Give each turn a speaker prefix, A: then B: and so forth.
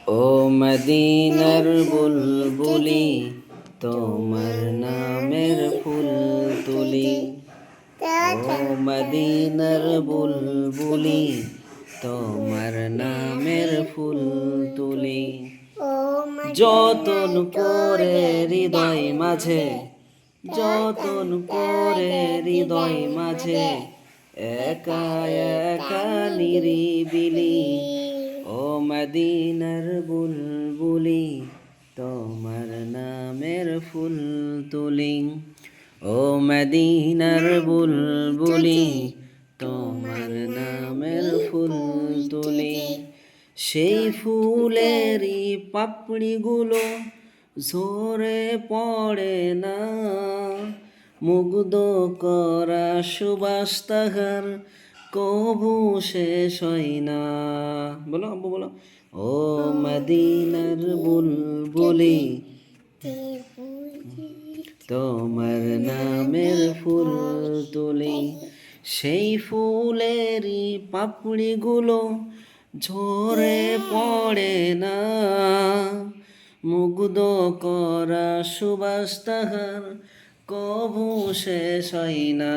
A: ও মদিনার বুলবুলি তোমার নামের ফুল তুলি। ও মদিনার বুলবুলি তোমার নামের ফুল তুলি। যতন করে হৃদয় মাঝে, যতন করে হৃদয় মাঝে, একা একা নিরিবিলি। ও মদিনার বুলবুলি তোমার নামের ফুল তুলি। ও মদিনার বুলবুলি তোমার নামের ফুল তুলি। সেই ফুলেরই পাপড়িগুলো ঝরে পড়ে না, মুগ্ধ করা সুবাস তাহার কভু শেষ হয় না। বলো আব্বু বলো। ও মদিনার বুলবুলি তোমার নামের ফুল তুলি। সেই ফুলেরই পাপড়িগুলো ঝরে পড়ে না, মুগ্ধ করা সুবাস তাহার কভু শেষ হয় না।